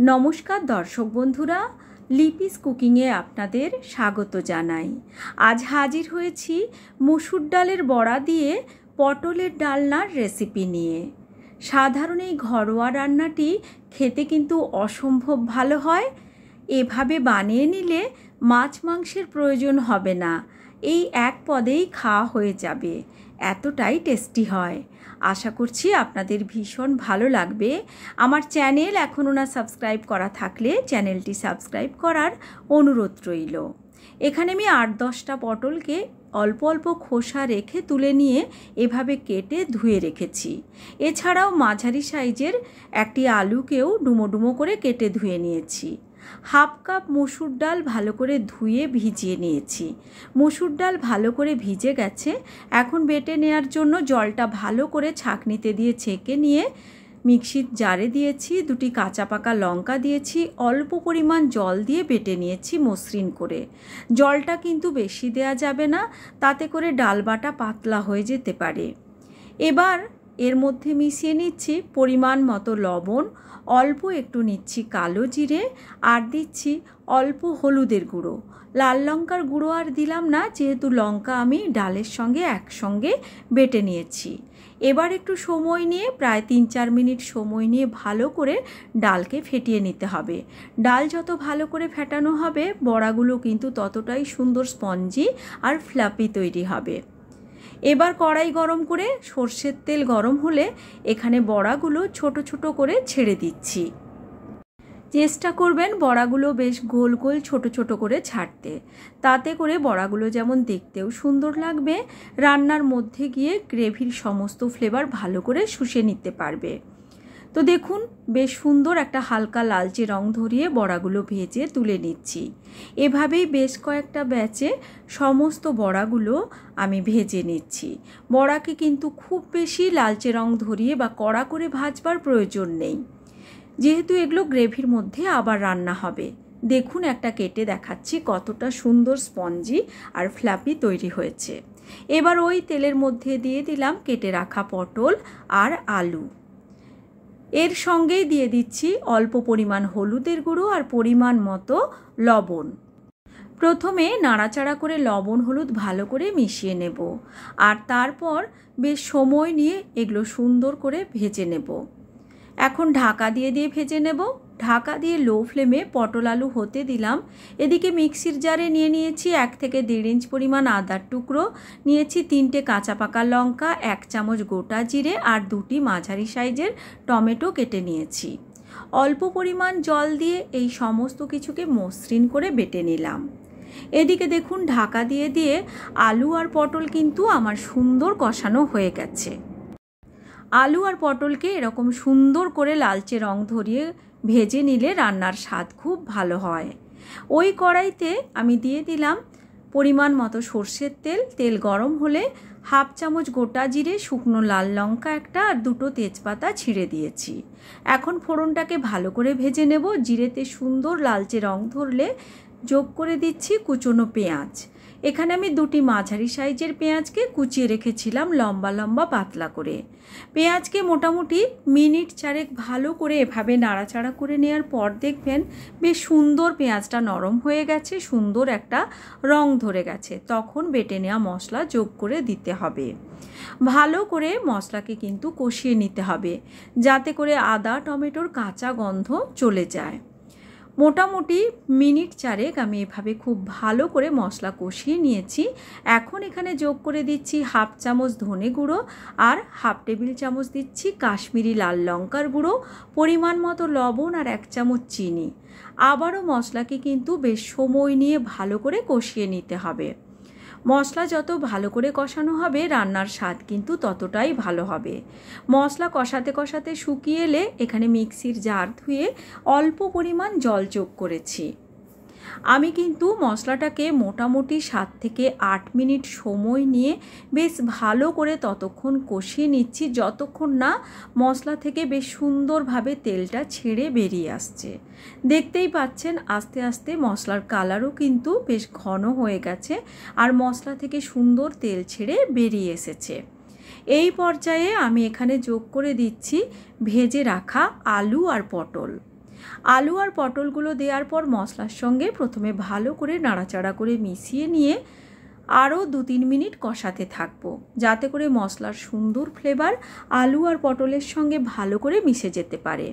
নমস্কার দর্শক বন্ধুরা, লিপিস কুকিংয়ে আপনাদের স্বাগত জানাই। আজ হাজির হয়েছি মসুর ডালের বড়া দিয়ে পটলের ডালনার রেসিপি নিয়ে। সাধারণ এই ঘরোয়া রান্নাটি খেতে কিন্তু অসম্ভব ভালো হয়। এভাবে বানিয়ে নিলে মাছ মাংসের প্রয়োজন হবে না, এই এক পদেই খাওয়া হয়ে যাবে, এতটাই টেস্টি হয়। আশা করছি আপনাদের ভীষণ ভালো লাগবে। আমার চ্যানেল এখনও না সাবস্ক্রাইব করা থাকলে চ্যানেলটি সাবস্ক্রাইব করার অনুরোধ রইল। এখানে আমি 8-10টা পটলকে অল্প অল্প খোসা রেখে তুলে নিয়ে এভাবে কেটে ধুয়ে রেখেছি। এছাড়াও মাঝারি সাইজের একটি আলুকেও ডুমো ডুমো করে কেটে ধুয়ে নিয়েছি। হাফ কাপ মসুর ডাল ভালো করে ধুয়ে ভিজিয়ে নিয়েছি। মসুর ডাল ভালো করে ভিজে গেছে। এখন বেটে নেওয়ার জন্য জলটা ভালো করে ছাঁকনিতে দিয়ে ছেঁকে নিয়ে মিক্সির জারে দিয়েছি। 2টি কাঁচা পাকা লঙ্কা দিয়েছি, অল্প পরিমাণ জল দিয়ে বেটে নিয়েছি মসৃণ করে। জলটা কিন্তু বেশি দেয়া যাবে না, তাতে করে ডাল বাটা পাতলা হয়ে যেতে পারে। এবার এর মধ্যে মিশিয়ে নিচ্ছি পরিমাণ মতো লবণ, অল্প একটু নিচ্ছি কালো জিরে, আর দিচ্ছি অল্প হলুদের গুঁড়ো। লাল লঙ্কার গুঁড়ো আর দিলাম না, যেহেতু লঙ্কা আমি ডালের সঙ্গে একসঙ্গে বেটে নিয়েছি। এবার একটু সময় নিয়ে প্রায় 3-4 মিনিট সময় নিয়ে ভালো করে ডালকে ফেটিয়ে নিতে হবে। ডাল যত ভালো করে ফেটানো হবে বড়াগুলো কিন্তু ততটাই সুন্দর স্পঞ্জি আর ফ্লাপি তৈরি হবে। এবার কড়াই গরম করে সর্ষের তেল গরম হলে এখানে বড়াগুলো ছোট ছোট করে ছেড়ে দিচ্ছি। চেষ্টা করবেন বড়াগুলো বেশ গোল গোল ছোট ছোট করে ছাড়তে, তাতে করে বড়াগুলো যেমন দেখতেও সুন্দর লাগবে, রান্নার মধ্যে গিয়ে গ্রেভির সমস্ত ফ্লেভার ভালো করে শুষে নিতে পারবে। তো দেখুন, বেশ সুন্দর একটা হালকা লালচে রং ধরিয়ে বড়াগুলো ভেজে তুলে নিচ্ছি। এভাবেই বেশ কয়েকটা ব্যাচে সমস্ত বড়াগুলো আমি ভেজে নিচ্ছি। বড়াকে কিন্তু খুব বেশি লালচে রং ধরিয়ে বা কড়া করে ভাজবার প্রয়োজন নেই, যেহেতু এগুলো গ্রেভির মধ্যে আবার রান্না হবে। দেখুন, একটা কেটে দেখাচ্ছি কতটা সুন্দর স্পঞ্জি আর ফ্ল্যাপি তৈরি হয়েছে। এবার ওই তেলের মধ্যে দিয়ে দিলাম কেটে রাখা পটল আর আলু। এর সঙ্গেই দিয়ে দিচ্ছি অল্প পরিমাণ হলুদের গুঁড়ো আর পরিমাণ মতো লবণ। প্রথমে নাড়াচাড়া করে লবণ হলুদ ভালো করে মিশিয়ে নেব, আর তারপর বেশ সময় নিয়ে এগুলো সুন্দর করে ভেজে নেব। এখন ঢাকা দিয়ে ভেজে নেব। ঢাকা দিয়ে লো ফ্লেমে পটল আলু হতে দিলাম। এদিকে মিক্সির জারে নিয়েছি 1 থেকে 1.5 ইঞ্চ পরিমাণ আদার টুকরো, নিয়েছি 3টে কাঁচা পাকা লঙ্কা, 1 চামচ গোটা জিরে আর 2টি মাঝারি সাইজের টমেটো কেটে নিয়েছি। অল্প পরিমাণ জল দিয়ে এই সমস্ত কিছুকে মসৃণ করে বেটে নিলাম। এদিকে দেখুন, ঢাকা দিয়ে আলু আর পটল কিন্তু আমার সুন্দর কষানো হয়ে গেছে। আলু আর পটলকে এরকম সুন্দর করে লালচে রং ধরিয়ে ভেজে নিলে রান্নার স্বাদ খুব ভালো হয়। ওই কড়াইতে আমি দিয়ে দিলাম পরিমাণ মতো সর্ষের তেল। তেল গরম হলে হাফ চামচ গোটা জিরে, শুকনো লাল লঙ্কা একটা আর 2টো তেজপাতা ছিঁড়ে দিয়েছি। এখন ফোড়নটাকে ভালো করে ভেজে নেব। জিরেতে সুন্দর লালচে রং ধরলে যোগ করে দিচ্ছি কুচনো পেঁয়াজ। এখানে আমি 2টি মাঝারি সাইজের পেঁয়াজকে কুচিয়ে রেখেছিলাম লম্বা লম্বা পাতলা করে। পেঁয়াজকে মোটামুটি মিনিট 4 ভালো করে এভাবে নাড়াচাড়া করে নেওয়ার পর দেখবেন বেশ সুন্দর পেঁয়াজটা নরম হয়ে গেছে, সুন্দর একটা রং ধরে গেছে। তখন বেটে নেওয়া মশলা যোগ করে দিতে হবে। ভালো করে মশলাকে কিন্তু কষিয়ে নিতে হবে, যাতে করে আদা টমেটোর কাঁচা গন্ধ চলে যায়। মোটামুটি মিনিট 4 আমি এভাবে খুব ভালো করে মশলা কষিয়ে নিয়েছি। এখন এখানে যোগ করে দিচ্ছি হাফ চামচ ধনে গুঁড়ো আর হাফ টেবিল চামচ দিচ্ছি কাশ্মীরি লাল লঙ্কার গুঁড়ো, পরিমাণ মতো লবণ আর 1 চামচ চিনি। আবারও মশলাকে কিন্তু বেশ সময় নিয়ে ভালো করে কষিয়ে নিতে হবে। মশলা যত ভালো করে কষানো হবে রান্নার স্বাদ কিন্তু ততটাই ভালো হবে। মশলা কষাতে কষাতে শুকিয়ে এলে এখানে মিক্সির জার ধুয়ে অল্প পরিমাণ জল যোগ করেছি। আমি কিন্তু মশলাটাকে মোটামুটি 7 থেকে 8 মিনিট সময় নিয়ে বেশ ভালো করে ততক্ষণ কষিয়ে নিচ্ছি, যতক্ষণ না মশলা থেকে বেশ সুন্দরভাবে তেলটা ছেড়ে বেরিয়ে আসছে। দেখতেই পাচ্ছেন আস্তে আস্তে মশলার কালারও কিন্তু বেশ ঘন হয়ে গেছে আর মশলা থেকে সুন্দর তেল ছেড়ে বেরিয়ে এসেছে। এই পর্যায়ে আমি এখানে যোগ করে দিচ্ছি ভেজে রাখা আলু আর পটল। আলু আর পটলগুলো দেওয়ার পর মশলার সঙ্গে প্রথমে ভালো করে নাড়াচাড়া করে মিশিয়ে নিয়ে আরও 2-3 মিনিট কষাতে থাকবো, যাতে করে মশলার সুন্দর ফ্লেভার আলু আর পটলের সঙ্গে ভালো করে মিশে যেতে পারে।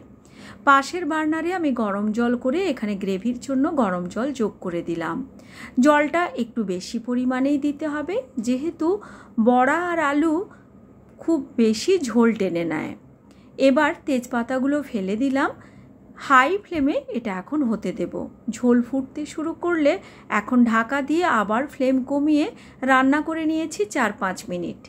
পাশের বার্নারে আমি গরম জল করে এখানে গ্রেভির জন্য গরম জল যোগ করে দিলাম। জলটা একটু বেশি পরিমাণেই দিতে হবে, যেহেতু বড়া আর আলু খুব বেশি ঝোল টেনে নেয়। এবার তেজপাতাগুলো ফেলে দিলাম। হাই ফ্লেমে এটা এখন হতে দেব। ঝোল ফুটতে শুরু করলে এখন ঢাকা দিয়ে আবার ফ্লেম কমিয়ে রান্না করে নিয়েছি 4-5 মিনিট।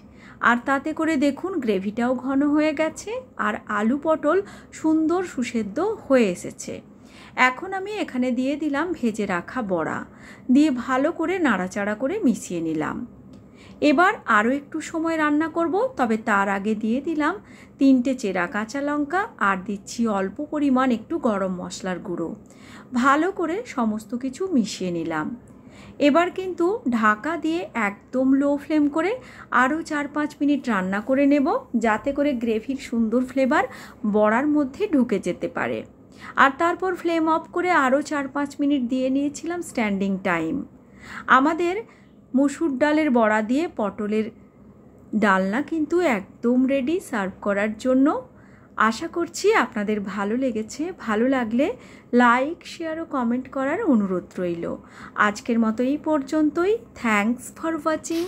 আর তাতে করে দেখুন গ্রেভিটাও ঘন হয়ে গেছে আর আলু পটল সুন্দর সুসেদ্ধ হয়ে এসেছে। এখন আমি এখানে দিয়ে দিলাম ভেজে রাখা বড়া, দিয়ে ভালো করে নাড়াচাড়া করে মিশিয়ে নিলাম। এবার আরও একটু সময় রান্না করব, তবে তার আগে দিয়ে দিলাম 3টে চেরা কাঁচা লঙ্কা আর দিচ্ছি অল্প পরিমাণ একটু গরম মশলার গুঁড়ো। ভালো করে সমস্ত কিছু মিশিয়ে নিলাম। এবার কিন্তু ঢাকা দিয়ে একদম লো ফ্লেম করে আরও 4-5 মিনিট রান্না করে নেব, যাতে করে গ্রেভির সুন্দর ফ্লেভার বড়ার মধ্যে ঢুকে যেতে পারে। আর তারপর ফ্লেম অফ করে আরও 4-5 মিনিট দিয়ে নিয়েছিলাম স্ট্যান্ডিং টাইম। আমাদের মসুর ডালের বড়া দিয়ে পটলের ডালনা কিন্তু একদম রেডি সার্ভ করার জন্য। আশা করছি আপনাদের ভালো লেগেছে। ভালো লাগলে লাইক, শেয়ার ও কমেন্ট করার অনুরোধ রইল। আজকের মতো এই পর্যন্তই। Thanks for watching.